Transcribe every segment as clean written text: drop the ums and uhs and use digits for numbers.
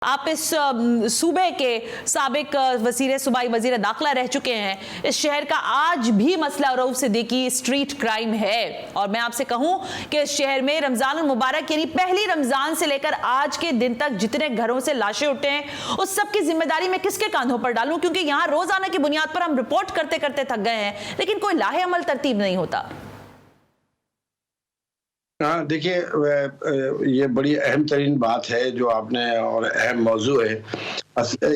आप इस सूबे के साबिक सूबाई वजीर दाखिला रह चुके हैं। इस शहर का आज भी मसला रऊफ सिद्दीकी स्ट्रीट क्राइम है और मैं आपसे कहूं कि इस शहर में रमजान मुबारक यानी पहली रमजान से लेकर आज के दिन तक जितने घरों से लाशें उठे हैं उस सब की जिम्मेदारी मैं किसके कांधों पर डालूं, क्योंकि यहां रोजाना की बुनियाद पर हम रिपोर्ट करते करते थक गए हैं लेकिन कोई लाहे अमल तरतीब नहीं होता। हाँ, देखिए ये बड़ी अहम तरीन बात है जो आपने और अहम मौजू है।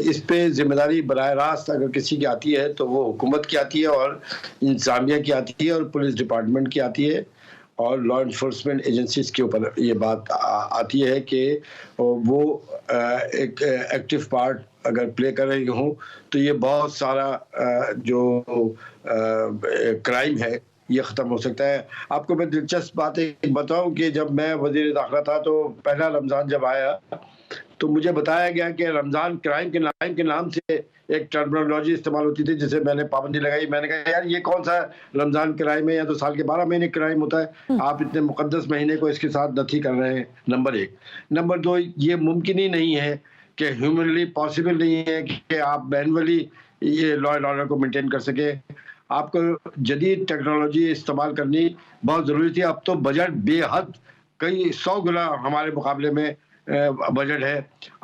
इस पे जिम्मेदारी बराह रास्त अगर किसी की आती है तो वो हुकूमत की आती है और इंतजामिया की आती है और पुलिस डिपार्टमेंट की आती है और लॉ इन्फोर्समेंट एजेंसीज के ऊपर ये बात आती है कि वो एक एक्टिव पार्ट अगर प्ले कर रही हों तो ये बहुत सारा जो क्राइम है ये ख़त्म हो सकता है। आपको मैं दिलचस्प बात एक बताऊं कि जब मैं वज़ीर दाखिला था तो पहला रमज़ान जब आया तो मुझे बताया गया कि रमज़ान क्राइम के नाम से एक टर्मिनोलॉजी इस्तेमाल होती थी जिसे मैंने पाबंदी लगाई। मैंने कहा यार ये कौन सा रमज़ान क्राइम है, या तो साल के 12 महीने क्राइम होता है, आप इतने मुक़द्दस महीने को इसके साथ नथी कर रहे हैं। नंबर एक। नंबर दो, ये मुमकिन ही नहीं है कि ह्यूमनली पॉसिबल नहीं है कि आप मैनुअली ये लॉ एंड ऑर्डर को मेंटेन कर सके। आपको जदीद टेक्नोलॉजी इस्तेमाल करनी बहुत ज़रूरी थी। अब तो बजट बेहद कई 100 गुना हमारे मुकाबले में बजट है।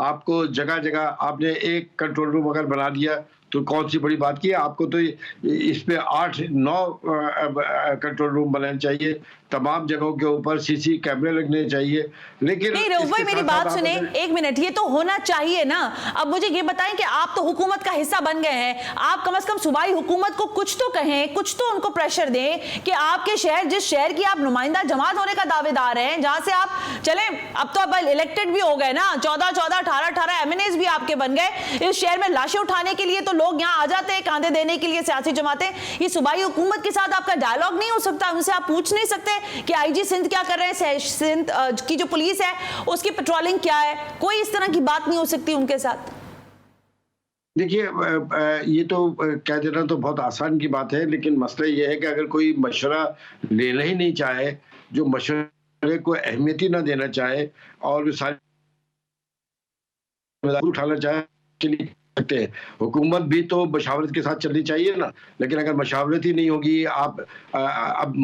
आपको जगह जगह आपने एक कंट्रोल रूम अगर बना दिया तो कौन सी बड़ी बात की है। आपको तो इस पे 8-9 कंट्रोल रूम बनाने चाहिए, तमाम जगहों के ऊपर सीसी कैमरे लगने चाहिए। लेकिन नहीं रऊफ भाई मेरी बात सुने एक मिनट, ये तो होना चाहिए ना। अब मुझे ये बताएं कि आप तो हुकूमत का हिस्सा बन गए हैं, आप कम से कम सूबाई हुकूमत को कुछ तो कहें, कुछ तो उनको प्रेशर दें कि आपके शहर, जिस शहर की आप नुमाइंदा जमात होने का दावेदार हैं, जहां से आप चले अब तो अब इलेक्टेड भी हो गए ना, 14-14, 18-18 एमएनएस भी आपके बन गए। इस शहर में लाशें उठाने के लिए तो लोग यहाँ आ जाते हैं कांधे देने के लिए, सियासी जमातें। ये सूबाई हुकूमत के साथ आपका डायलॉग नहीं हो सकता, उनसे आप पूछ नहीं सकते कि आईजी सिंध क्या कर रहे हैं, सिंध की जो पुलिस है उसकी पेट्रोलिंग क्या है, कोई इस तरह की बात नहीं हो सकती उनके साथ। देखिए ये तो कह देना तो बहुत आसान की बात है, लेकिन मसला ये है कि अगर कोई मशवरा लेना ही नहीं चाहे, जो मशवरे को अहमियत ही ना देना चाहे और सारी उठाना चाहे के लिए सकते हैं। हुकूमत भी तो मशावरत के साथ चलनी चाहिए ना, लेकिन अगर मशावरत ही नहीं होगी, आप अब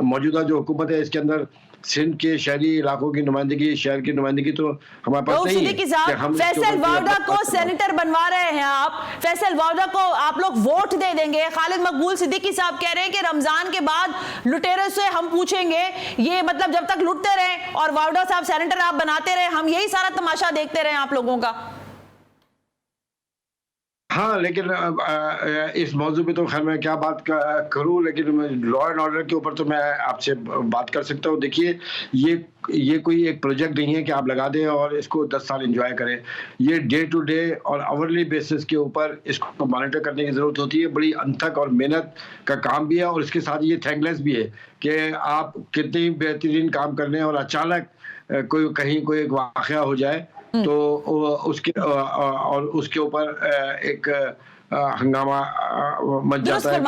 मौजूदा जो हुकूमत है इसके अंदर सिंध के शहरी इलाकों की नुमाइंदगी, शहर की नुमाइंदगी तो हमारे पास नहीं है। फैसल वावड़ा को सेनेटर बनवा रहे हैं आप, फैसल वावड़ा को आप लोग वोट दे देंगे। खालिद मकबूल सिद्दीकी साहब कह रहे हैं कि रमजान के बाद लुटेरों से हम पूछेंगे, ये मतलब जब तक लुटते रहे और वावड़ा साहब सेनेटर आप बनाते रहे, हम यही सारा तमाशा देखते रहे आप लोगों का। हाँ, लेकिन इस मौजू पे तो खैर मैं क्या बात करूँ, लेकिन लॉ एंड ऑर्डर के ऊपर तो मैं आपसे बात कर सकता हूँ। देखिए ये कोई एक प्रोजेक्ट नहीं है कि आप लगा दें और इसको 10 साल एंजॉय करें। ये डे टू डे और आवरली बेसिस के ऊपर इसको मॉनिटर करने की ज़रूरत होती है। बड़ी अनथक और मेहनत का काम भी है और इसके साथ ये थैंकलेस भी है कि आप कितनी बेहतरीन काम कर रहे हैं और अचानक कहीं कोई एक वाक़या हो जाए तो उसके ऊपर एक हंगामा मच जाता है।